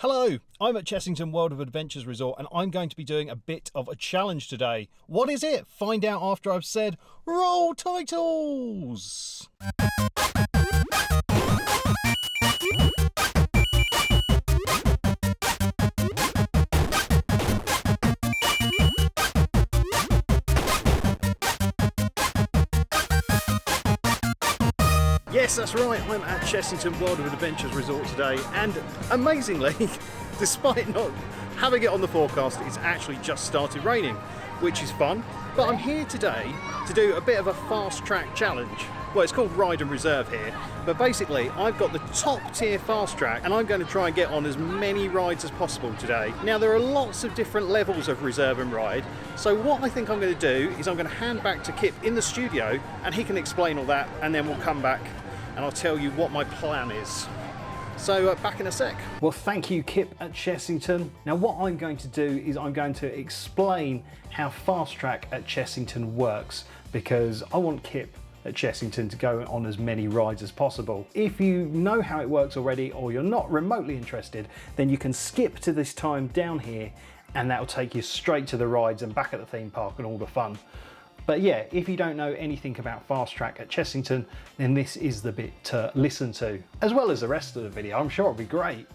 Hello, I'm at Chessington World of Adventures Resort and I'm going to be doing a bit of a challenge today. What is it? Find out after I've said, roll titles! Yes, that's right, I'm at Chessington World of Adventures Resort today, and amazingly, despite not having it on the forecast, it's actually just started raining, which is fun. But I'm here today to do a bit of a fast track challenge. Well, it's called Ride and Reserve here, but basically I've got the top tier fast track and I'm going to try and get on as many rides as possible today. Now there are lots of different levels of reserve and ride, so what I think I'm going to do is I'm going to hand back to Kip in the studio and he can explain all that, and then we'll come back and I'll tell you what my plan is. So back in a sec. Well, thank you, Kip at Chessington. Now what I'm going to do is I'm going to explain how fast track at Chessington works, because I want Kip at Chessington to go on as many rides as possible. If you know how it works already or you're not remotely interested, then you can skip to this time down here and that'll take you straight to the rides and back at the theme park and all the fun. But yeah, if you don't know anything about fast track at Chessington, then this is the bit to listen to, as well as the rest of the video. I'm sure it'll be great.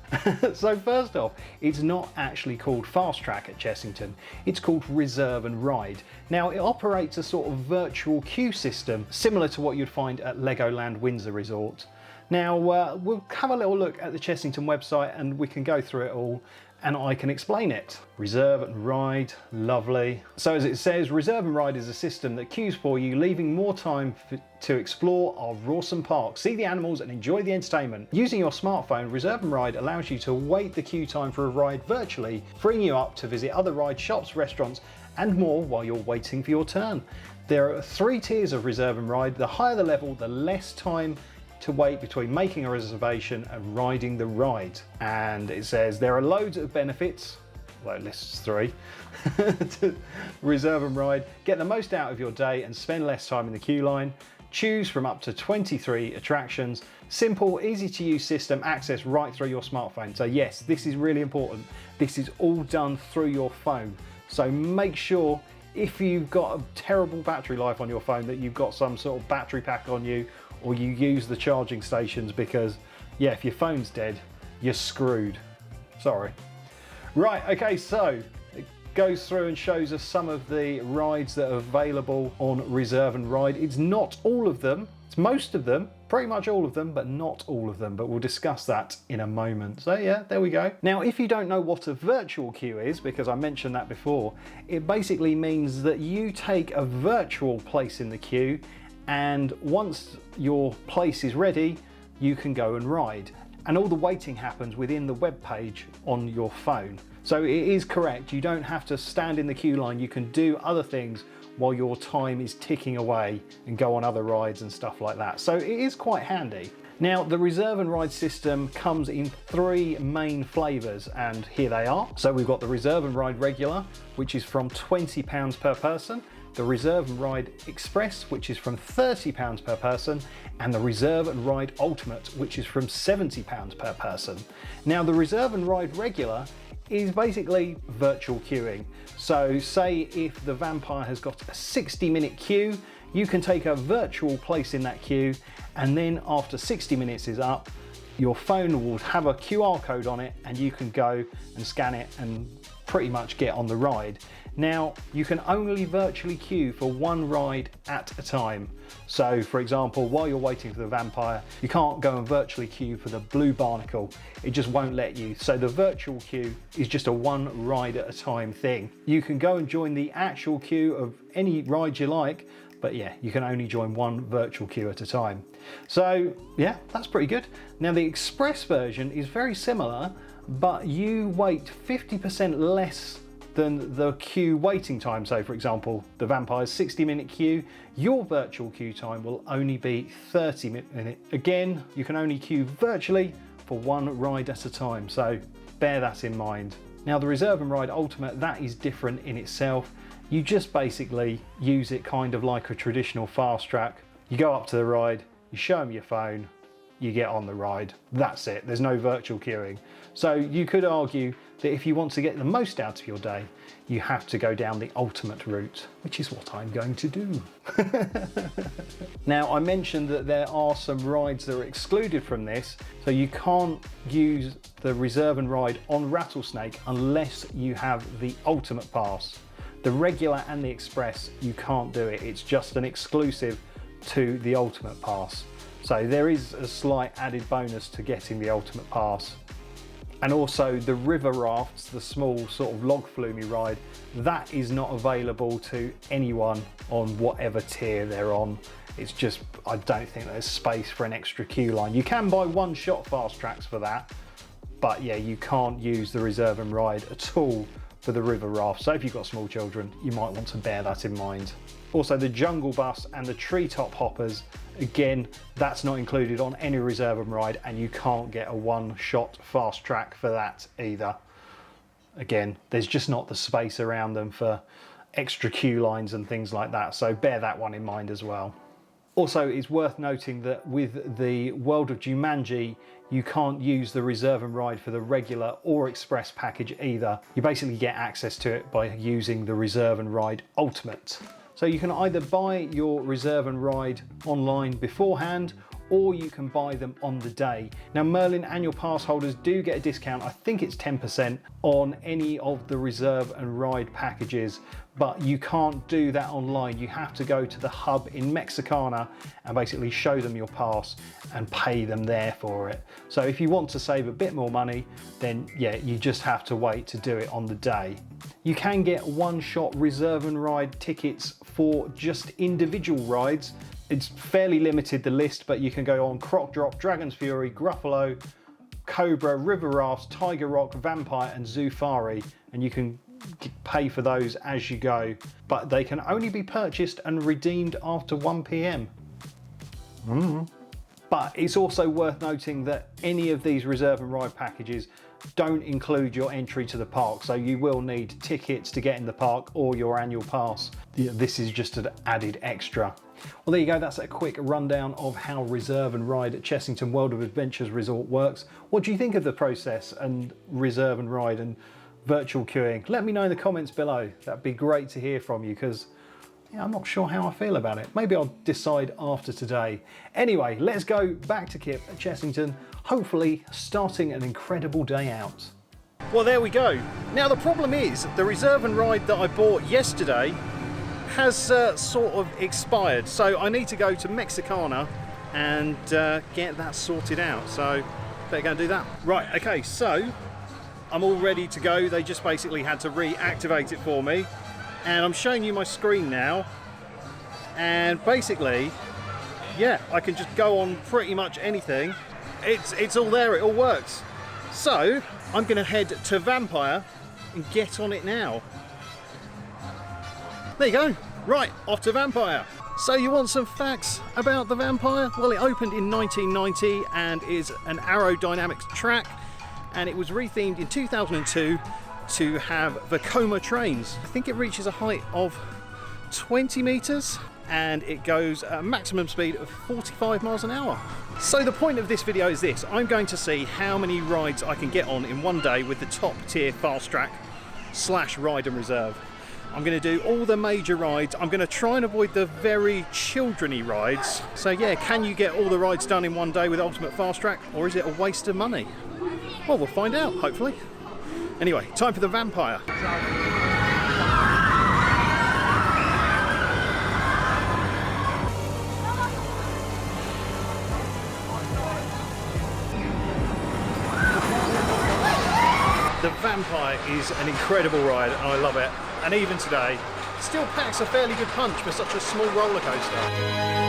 So first off, it's not actually called fast track at Chessington, it's called reserve and ride. Now it operates a sort of virtual queue system, similar to what you'd find at Legoland Windsor Resort. Now we'll have a little look at the Chessington website and we can go through it all and I can explain it. Reserve and ride, lovely. So as it says, reserve and ride is a system that queues for you, leaving more time to explore our Rawson Park, see the animals and enjoy the entertainment. Using your smartphone, reserve and ride allows you to wait the queue time for a ride virtually, freeing you up to visit other ride shops, restaurants and more while you're waiting for your turn. There are 3 tiers of reserve and ride. The higher the level, the less time to wait between making a reservation and riding the ride. And it says there are loads of benefits, well it lists 3, to reserve and ride. Get the most out of your day and spend less time in the queue line. Choose from up to 23 attractions. Simple, easy to use system, access right through your smartphone. So yes, this is really important. This is all done through your phone. So make sure if you've got a terrible battery life on your phone that you've got some sort of battery pack on you, or you use the charging stations, because yeah, if your phone's dead, you're screwed. Sorry. Right, okay, so it goes through and shows us some of the rides that are available on reserve and ride. It's not all of them, it's most of them, pretty much all of them, but not all of them, but we'll discuss that in a moment. So yeah, there we go. Now, if you don't know what a virtual queue is, because I mentioned that before, it basically means that you take a virtual place in the queue, and once your place is ready, you can go and ride. And all the waiting happens within the web page on your phone. So it is correct, you don't have to stand in the queue line, you can do other things while your time is ticking away and go on other rides and stuff like that. So it is quite handy. Now, the reserve and ride system comes in 3 main flavours, and here they are. So we've got the reserve and ride regular, which is from £20 per person, the reserve and ride express, which is from £30 per person, and the reserve and ride ultimate, which is from £70 per person. Now, the reserve and ride regular is basically virtual queuing. So say if the vampire has got a 60-minute queue, you can take a virtual place in that queue, and then after 60 minutes is up, your phone will have a QR code on it and you can go and scan it and pretty much get on the ride. Now, you can only virtually queue for 1 ride at a time. So for example, while you're waiting for the vampire, you can't go and virtually queue for the blue barnacle. It just won't let you. So the virtual queue is just a 1 ride at a time thing. You can go and join the actual queue of any ride you like, but yeah, you can only join 1 virtual queue at a time. So yeah, that's pretty good. Now the express version is very similar, but you wait 50% less than the queue waiting time. So for example, the vampire's 60-minute queue, your virtual queue time will only be 30 minutes. Again, you can only queue virtually for 1 ride at a time, so bear that in mind. Now the reserve and ride ultimate, that is different in itself. You just basically use it kind of like a traditional fast track. You go up to the ride, you show them your phone, you get on the ride. That's it. There's no virtual queuing. So you could argue that if you want to get the most out of your day, you have to go down the ultimate route, which is what I'm going to do. Now, I mentioned that there are some rides that are excluded from this, so you can't use the reserve and ride on Rattlesnake unless you have the ultimate pass. The regular and the express, you can't do it. It's just an exclusive to the ultimate pass. So there is a slight added bonus to getting the ultimate pass. And also the river rafts, the small sort of log flume ride, that is not available to anyone on whatever tier they're on. It's just, I don't think there's space for an extra queue line. You can buy one-shot fast tracks for that, but yeah, you can't use the reserve and ride at all for the river raft. So if you've got small children, you might want to bear that in mind. Also the jungle bus and the treetop hoppers, again, that's not included on any reserve and ride, and you can't get a one-shot fast track for that either. Again, there's just not the space around them for extra queue lines and things like that, so bear that one in mind as well. Also, it's worth noting that with the World of Jumanji, you can't use the reserve and ride for the regular or express package either. You basically get access to it by using the reserve and ride ultimate. So you can either buy your reserve and ride online beforehand, or you can buy them on the day. Now, Merlin annual pass holders do get a discount. I think it's 10% on any of the reserve and ride packages, but you can't do that online. You have to go to the hub in Mexicana and basically show them your pass and pay them there for it. So if you want to save a bit more money, then yeah, you just have to wait to do it on the day. You can get one-shot reserve and ride tickets for just individual rides. It's fairly limited, the list, but you can go on Croc Drop, Dragon's Fury, Gruffalo, Cobra, River Rafts, Tiger Rock, Vampire and Zufari, and you can pay for those as you go, but they can only be purchased and redeemed after 1 PM. But it's also worth noting that any of these reserve and ride packages don't include your entry to the park, so you will need tickets to get in the park or your annual pass. This is just an added extra. Well, there you go, that's a quick rundown of how reserve and ride at Chessington World of Adventures Resort works. What do you think of the process and reserve and ride and virtual queuing? Let me know in the comments below. That'd be great to hear from you, because yeah, I'm not sure how I feel about it. Maybe I'll decide after today. Anyway, let's go back to Kip at Chessington, hopefully starting an incredible day out. Well, there we go. Now the problem is, the reserve and ride that I bought yesterday has sort of expired, so I need to go to Mexicana and get that sorted out, so better go and do that. Right, okay, so I'm all ready to go. They just basically had to reactivate it for me, and I'm showing you my screen now, and basically, yeah, I can just go on pretty much anything. It's all there, it all works. So I'm gonna head to Vampire and get on it now. There you go. Right, off to Vampire. So you want some facts about the Vampire? Well, it opened in 1990 and is an aerodynamics track, and it was rethemed in 2002 to have Vekoma trains. I think it reaches a height of 20 meters and it goes at a maximum speed of 45 miles an hour. So the point of this video is this: I'm going to see how many rides I can get on in one day with the top tier fast track / ride and reserve. I'm going to do all the major rides. I'm going to try and avoid the very children-y rides. So yeah, can you get all the rides done in one day with Ultimate Fast Track, or is it a waste of money? Well, we'll find out, hopefully. Anyway, time for the Vampire. The Vampire is an incredible ride and I love it. And even today, it still packs a fairly good punch for such a small roller coaster.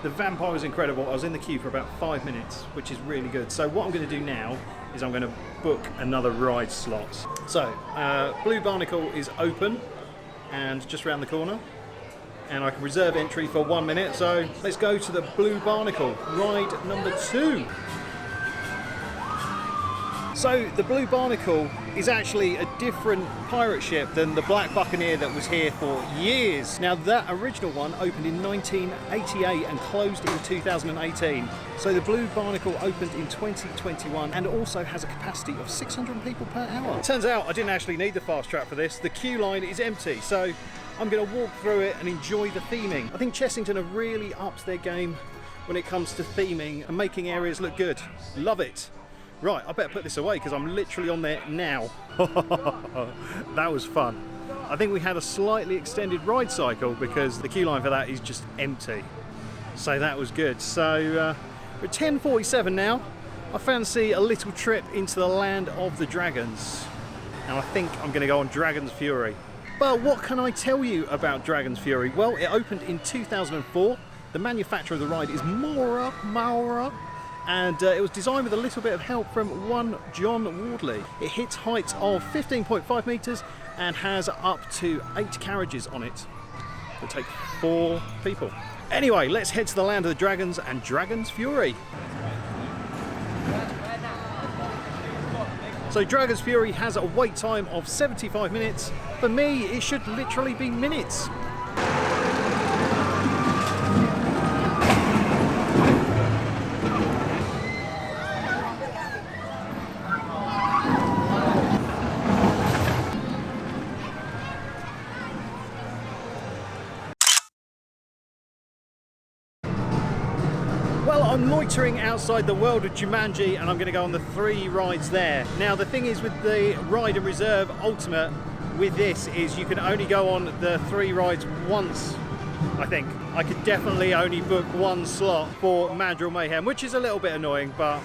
The Vampire was incredible. I was in the queue for about 5 minutes, which is really good. So what I'm going to do now is I'm going to book another ride slot. So Blue Barnacle is open and just round the corner. And I can reserve entry for 1 minute, so let's go to the Blue Barnacle, ride number 2. So the Blue Barnacle is actually a different pirate ship than the Black Buccaneer that was here for years. Now that original one opened in 1988 and closed in 2018. So the Blue Barnacle opened in 2021 and also has a capacity of 600 people per hour. Turns out I didn't actually need the Fastrack for this. The queue line is empty, so I'm going to walk through it and enjoy the theming. I think Chessington have really upped their game when it comes to theming and making areas look good. Love it. Right, I better put this away because I'm literally on there now. That was fun. I think we had a slightly extended ride cycle because the queue line for that is just empty. So that was good. So we're 10:47 now. I fancy a little trip into the land of the dragons. And I think I'm going to go on Dragon's Fury. But what can I tell you about Dragon's Fury? Well, it opened in 2004. The manufacturer of the ride is Maura. And it was designed with a little bit of help from one John Wardley. It hits heights of 15.5 metres and has up to 8 carriages on it. It'll take 4 people. Anyway, let's head to the land of the dragons and Dragon's Fury. So Dragon's Fury has a wait time of 75 minutes. For me, it should literally be minutes. Well, I'm loitering outside the world of Jumanji and I'm going to go on the 3 rides there. Now the thing is with the Ride and Reserve Ultimate with this is you can only go on the 3 rides once, I think. I could definitely only book 1 slot for Mandrill Mayhem, which is a little bit annoying, but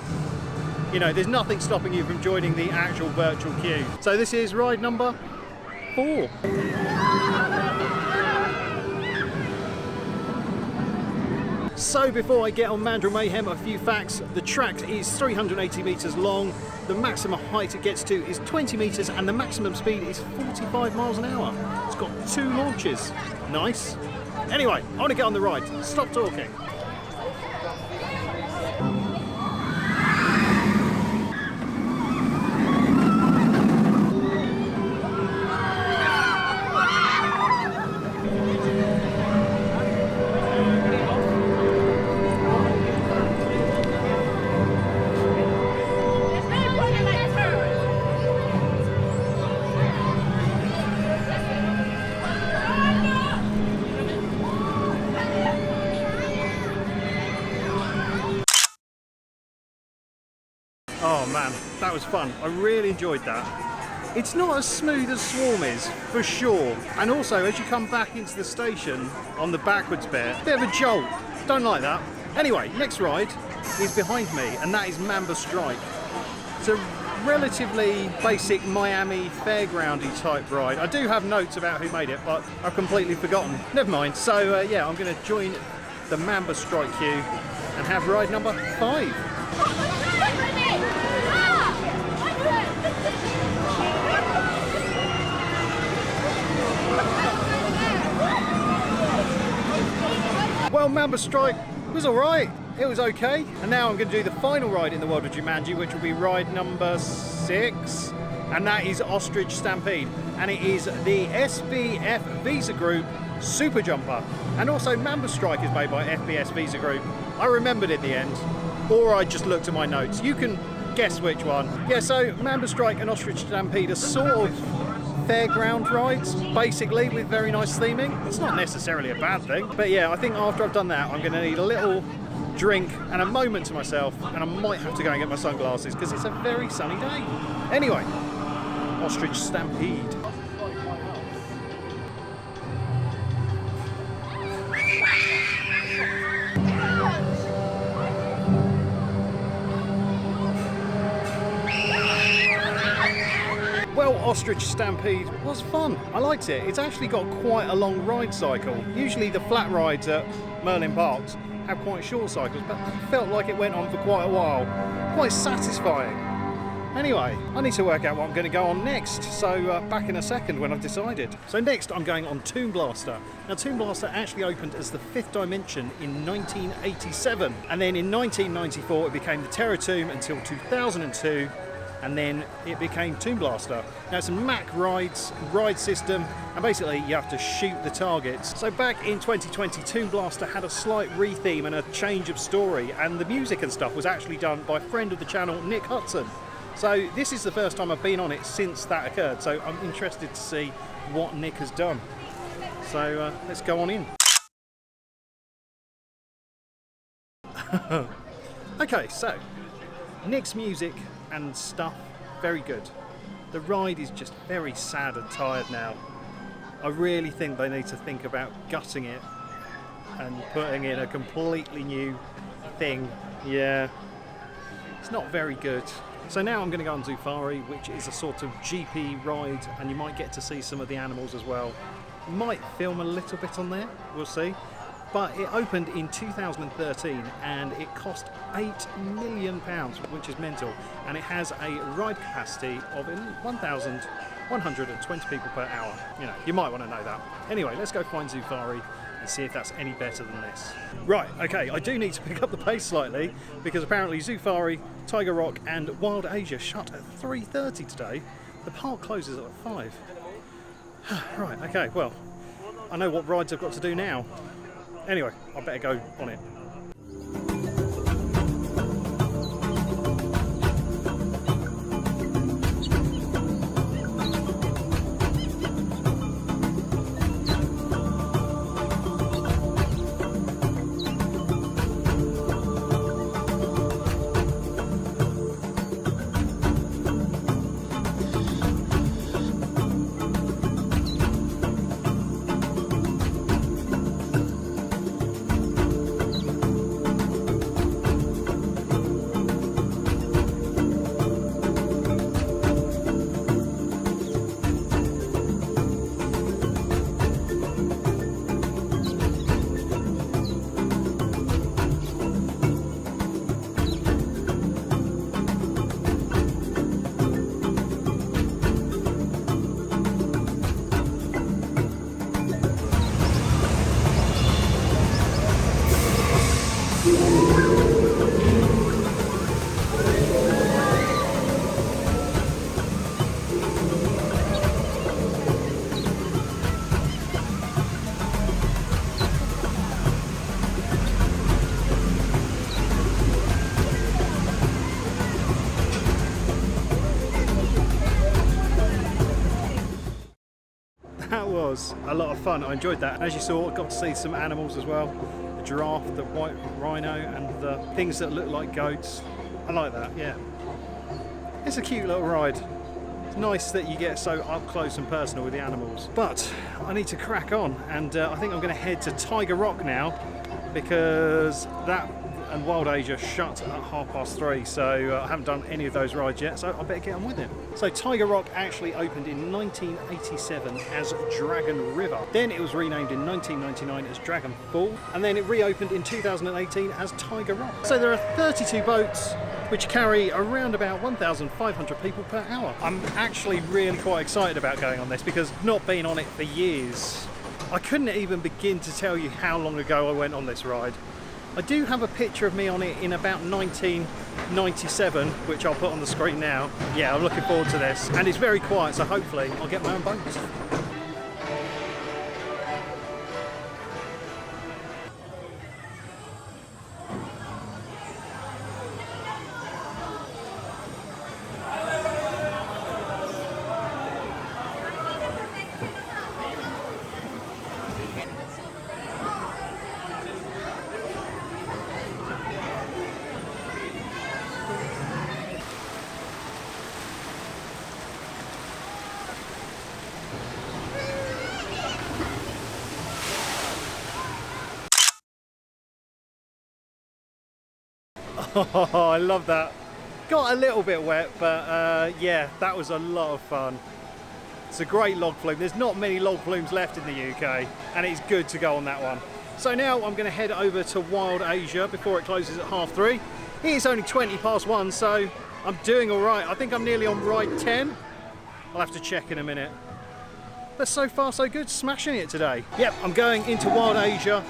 you know, there's nothing stopping you from joining the actual virtual queue. So this is ride number 4. So before I get on Mandrill Mayhem, a few facts. The track is 380 metres long, the maximum height it gets to is 20 metres and the maximum speed is 45 miles an hour. It's got 2 launches. Nice. Anyway, I want to get on the ride. Stop talking. Oh man, that was fun. I really enjoyed that. It's not as smooth as Swarm is, for sure. And also, as you come back into the station on the backwards bit of a jolt. Don't like that. Anyway, next ride is behind me, and that is Mamba Strike. It's a relatively basic Miami fairgroundy type ride. I do have notes about who made it, but I've completely forgotten. Never mind. So yeah, I'm going to join the Mamba Strike queue and have ride number 5. Well, Mamba Strike was alright, it was okay. And now I'm going to do the final ride in the world of Jumanji, which will be ride number 6. And that is Ostrich Stampede. And it is the SBF Visa Group Super Jumper. And also Mamba Strike is made by FBS Visa Group. I remembered in the end, or I just looked at my notes. You can guess which one. Yeah, so Mamba Strike and Ostrich Stampede are sort of fairground rides, basically, with very nice theming. It's not necessarily a bad thing, but yeah, I think after I've done that, I'm going to need a little drink and a moment to myself, and I might have to go and get my sunglasses because it's a very sunny day. Anyway, Ostrich Stampede. Well, Ostrich Stampede was fun. I liked it. It's actually got quite a long ride cycle. Usually the flat rides at Merlin Parks have quite short cycles, but it felt like it went on for quite a while. Quite satisfying. Anyway, I need to work out what I'm going to go on next, so back in a second when I've decided. So next I'm going on Toon Blaster. Now Toon Blaster actually opened as the Fifth Dimension in 1987, and then in 1994 it became the Terror Tomb until 2002, and then it became Toon Blaster. Now it's a Mac ride system, and basically you have to shoot the targets. So back in 2020, Toon Blaster had a slight retheme and a change of story, and the music and stuff was actually done by a friend of the channel, Nick Hudson. So this is the first time I've been on it since that occurred, so I'm interested to see what Nick has done. So let's go on in. Okay, so Nick's music and stuff, very good. The ride is just very sad and tired now. I really think they need to think about gutting it and putting in a completely new thing. Yeah, it's not very good. So now I'm going to go on Zufari, which is a sort of GP ride, and you might get to see some of the animals as well. Might film a little bit on there, we'll see. But it opened in 2013 and it cost £8 million, which is mental. And it has a ride capacity of 1,120 people per hour. You know, you might want to know that. Anyway, let's go find Zufari and see if that's any better than this. Right, okay, I do need to pick up the pace slightly because apparently Zufari, Tiger Rock and Wild Asia shut at 3:30 today. The park closes at 5. Right, okay, well, I know what rides I've got to do now. Anyway, I better go on it. That was a lot of fun. I enjoyed that. As you saw, I got to see some animals as well. The giraffe, the white rhino, and the things that look like goats. I like that, yeah. It's a cute little ride. It's nice that you get so up close and personal with the animals. But I need to crack on, and I think I'm going to head to Tiger Rock now, because that and Wild Asia shut at 3:30, so I haven't done any of those rides yet, so I better get on with it. So Tiger Rock actually opened in 1987 as Dragon River. Then it was renamed in 1999 as Dragon Fall, and then it reopened in 2018 as Tiger Rock. So there are 32 boats which carry around about 1,500 people per hour. I'm actually really quite excited about going on this because I've not been on it for years. I couldn't even begin to tell you how long ago I went on this ride. I do have a picture of me on it in about 1997, which I'll put on the screen now. Yeah, I'm looking forward to this. And it's very quiet, so hopefully I'll get my own boat. Oh, I love that. Got a little bit wet, but yeah, that was a lot of fun. It's a great log flume. There's not many log flumes left in the UK, and it's good to go on that one. So now I'm going to head over to Wild Asia before it closes at 3:30. It is only 1:20, so I'm doing all right. I think I'm nearly on ride 10. I'll have to check in a minute. But so far so good, smashing it today. Yep, I'm going into Wild Asia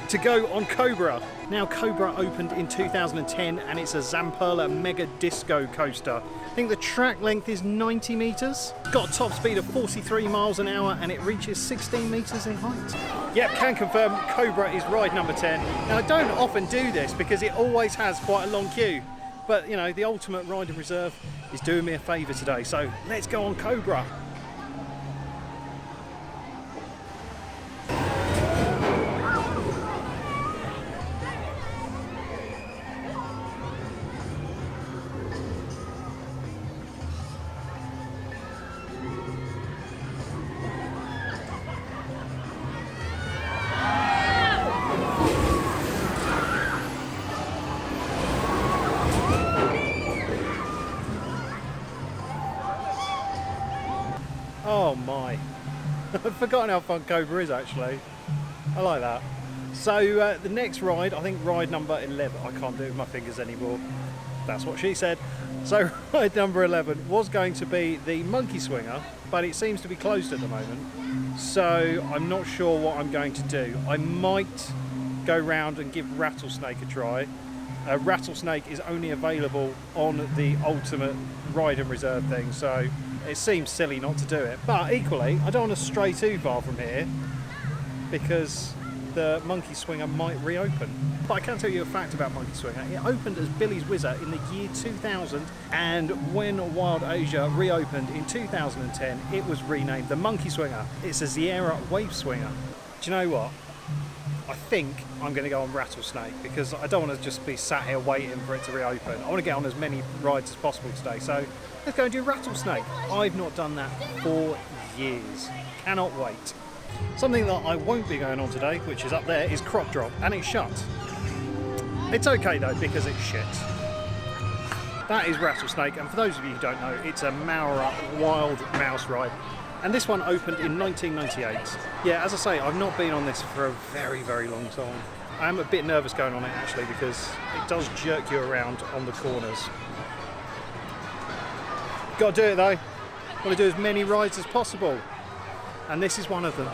to go on Cobra. Now Cobra opened in 2010 and it's a Zamperla Mega Disco coaster. I think the track length is 90 metres. Got a top speed of 43 miles an hour and it reaches 16 metres in height. Yep, can confirm Cobra is ride number 10. Now I don't often do this because it always has quite a long queue. But you know, the ultimate ride and reserve is doing me a favour today. So let's go on Cobra. Oh my, I've forgotten how fun Cobra is actually. I like that. So the next ride, I think ride number 11, I can't do it with my fingers anymore. That's what she said. So ride number 11 was going to be the Monkey Swinger, but it seems to be closed at the moment. So I'm not sure what I'm going to do. I might go round and give Rattlesnake a try. Rattlesnake is only available on the ultimate ride and reserve thing, so it seems silly not to do it. But equally, I don't want to stray too far from here because the Monkey Swinger might reopen. But I can tell you a fact about Monkey Swinger. It opened as Billy's Whizzer in the year 2000, and when Wild Asia reopened in 2010, it was renamed the Monkey Swinger. It's a Sierra Wave Swinger. Do you know what? I think I'm going to go on Rattlesnake because I don't want to just be sat here waiting for it to reopen. I want to get on as many rides as possible today, so let's go and do Rattlesnake. I've not done that for years. Cannot wait. Something that I won't be going on today, which is up there, is Croc Drop, and it's shut. It's okay though because it's shit. That is Rattlesnake, and for those of you who don't know, it's a Maura wild mouse ride. And this one opened in 1998. Yeah, as I say, I've not been on this for a very, very long time. I am a bit nervous going on it actually because it does jerk you around on the corners. Got to do it though. Want to do as many rides as possible. And this is one of them.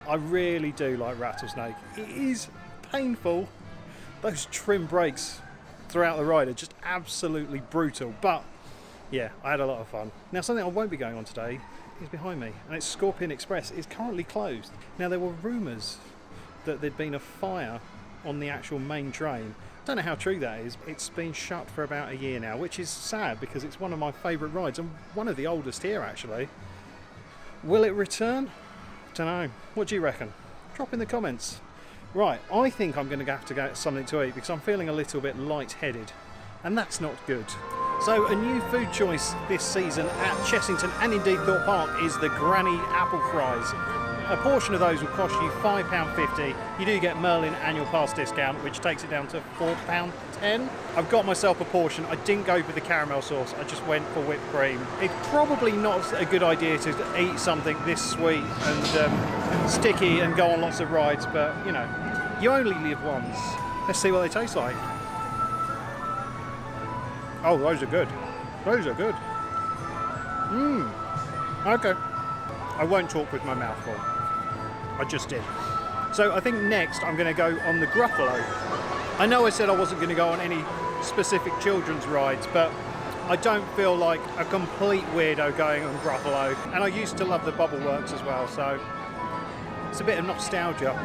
I really do like Rattlesnake. It is painful. Those trim brakes throughout the ride are just absolutely brutal, but yeah, I had a lot of fun. Now something I won't be going on today is behind me, and it's Scorpion Express. It's currently closed. Now there were rumours that there'd been a fire on the actual main train. Don't know how true that is. It's been shut for about a year now, which is sad because it's one of my favourite rides and one of the oldest here actually. Will it return? Don't know. What do you reckon? Drop in the comments. Right, I think I'm going to have to get something to eat because I'm feeling a little bit light-headed, and that's not good. So a new food choice this season at Chessington and indeed Thorpe Park is the Granny Apple Fries. A portion of those will cost you £5.50. You do get Merlin annual pass discount, which takes it down to £4.10. I've got myself a portion. I didn't go for the caramel sauce, I just went for whipped cream. It's probably not a good idea to eat something this sweet and sticky and go on lots of rides, but you know, you only live once. Let's see what they taste like. Oh, those are good. Those are good. Okay. I won't talk with my mouth full. I just did. So I think next I'm going to go on the Gruffalo. I know I said I wasn't going to go on any specific children's rides, but I don't feel like a complete weirdo going on Gruffalo. And I used to love the Bubble Works as well, so it's a bit of nostalgia.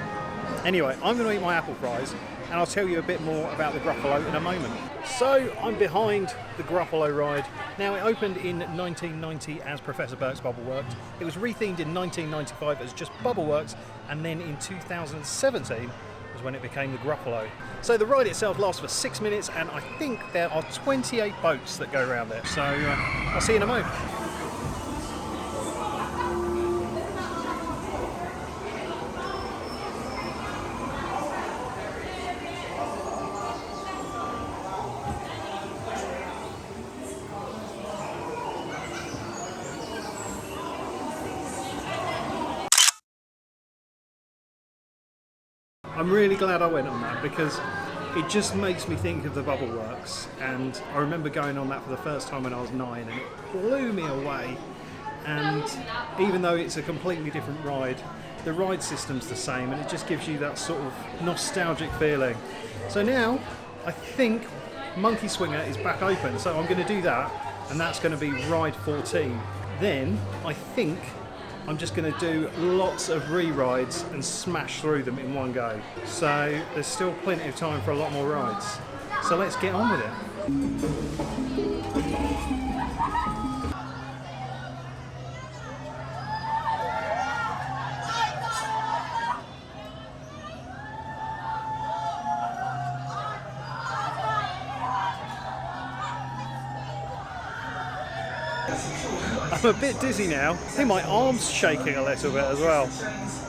Anyway, I'm going to eat my apple fries and I'll tell you a bit more about the Gruffalo in a moment. So I'm behind the Gruffalo ride. Now it opened in 1990 as Professor Burke's Bubble Works. It was rethemed in 1995 as just Bubble Works, and then in 2017 was when it became the Gruffalo. So the ride itself lasts for 6 minutes, and I think there are 28 boats that go around it. So I'll see you in a moment. I'm really glad I went on that because it just makes me think of the Bubble Works, and I remember going on that for the first time when I was 9 and it blew me away. And even though it's a completely different ride, the ride system's the same and it just gives you that sort of nostalgic feeling. So now I think Monkey Swinger is back open, so I'm going to do that, and that's going to be ride 14. Then I think I'm just going to do lots of re-rides and smash through them in one go. So there's still plenty of time for a lot more rides. So let's get on with it. I'm a bit dizzy now. I think my arm's shaking a little bit as well.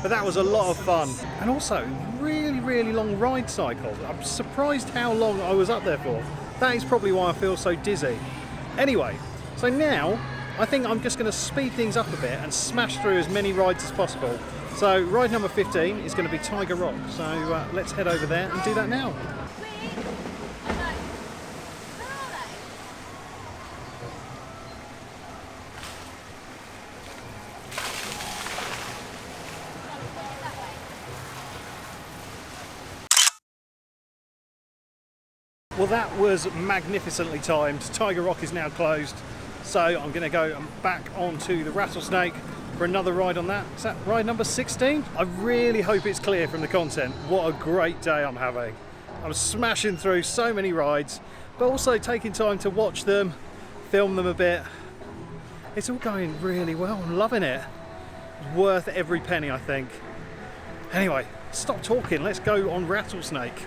But that was a lot of fun. And also, really, really long ride cycle. I'm surprised how long I was up there for. That is probably why I feel so dizzy. Anyway, so now I think I'm just going to speed things up a bit and smash through as many rides as possible. So ride number 15 is going to be Tiger Rock. So let's head over there and do that now. Well, that was magnificently timed. Tiger Rock is now closed, so I'm going to go back onto the Rattlesnake for another ride on that. Is that ride number 16? I really hope it's clear from the content what a great day I'm having. I'm smashing through so many rides, but also taking time to watch them, film them a bit. It's all going really well. I'm loving it. Worth every penny, I think. Anyway, stop talking. Let's go on Rattlesnake.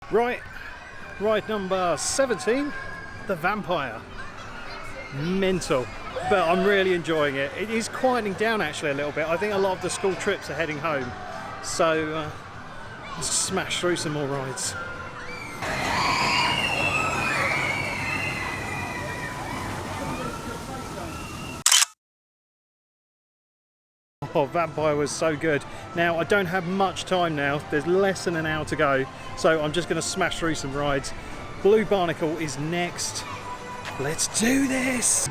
Right, ride number 17, the Vampire. Mental, but I'm really enjoying it. It is quieting down actually a little bit. I think a lot of the school trips are heading home, so let's smash through some more rides. Oh, Vampire was so good. Now I don't have much time now, there's less than an hour to go, so I'm just going to smash through some rides. Blue Barnacle is next. Let's do this!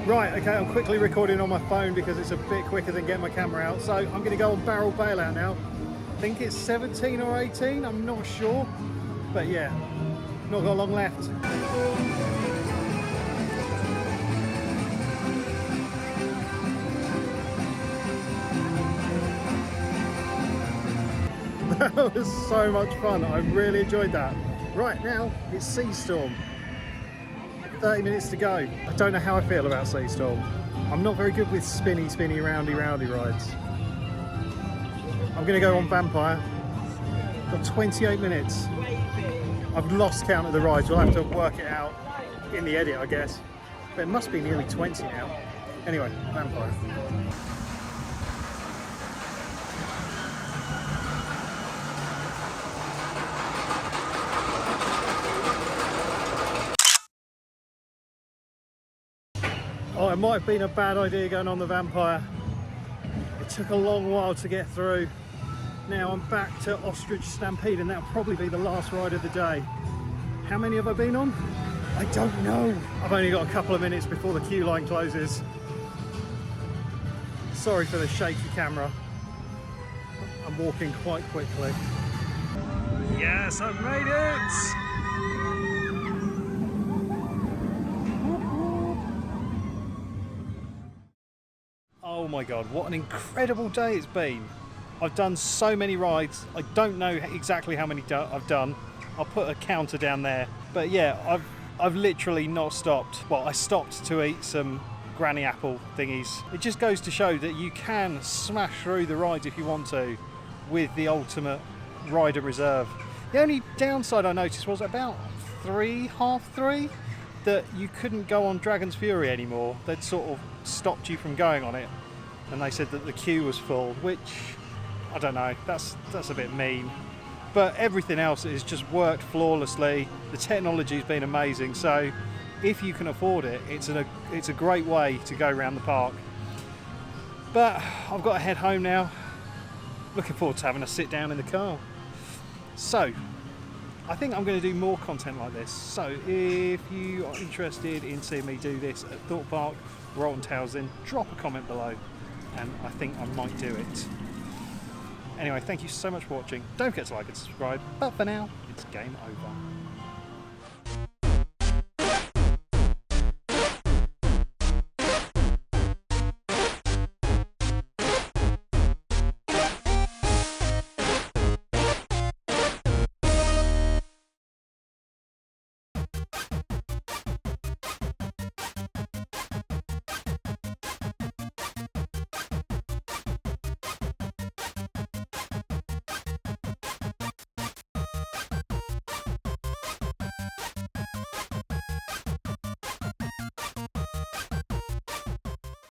Right, okay, I'm quickly recording on my phone because it's a bit quicker than getting my camera out. So I'm going to go on Barrel Bailout now. I think it's 17 or 18, I'm not sure. But yeah, not got long left. That was so much fun, I really enjoyed that. Right now, it's Sea Storm. 30 minutes to go. I don't know how I feel about Sea Storm. I'm not very good with spinny, roundy rides. I'm going to go on Vampire. Got 28 minutes. I've lost count of the rides. We'll have to work it out in the edit, I guess. But it must be nearly 20 now. Anyway, Vampire. Oh, it might have been a bad idea going on the Vampire. It took a long while to get through. Now I'm back to Ostrich Stampede and that'll probably be the last ride of the day. How many have I been on? I don't know. I've only got a couple of minutes before the queue line closes. Sorry for the shaky camera. I'm walking quite quickly. Yes, I've made it! Oh my god, what an incredible day it's been. I've done so many rides. I don't know exactly how many I've done. I'll put a counter down there. But yeah, I've I've literally not stopped. Well, I stopped to eat some granny apple thingies. It just goes to show that you can smash through the rides if you want to with the Ultimate Rider Reserve. The only downside I noticed was about half three, that you couldn't go on Dragon's Fury anymore. They'd sort of stopped you from going on it, and they said that the queue was full, which, I don't know, that's a bit mean. But everything else has just worked flawlessly. The technology's been amazing, so if you can afford it, it's a great way to go around the park. But I've got to head home now. Looking forward to having a sit down in the car. So, I think I'm going to do more content like this. So, if you are interested in seeing me do this at Thorpe Park or Alton Towers, then drop a comment below, and I think I might do it. Anyway, thank you so much for watching. Don't forget to like and subscribe, but for now, it's game over.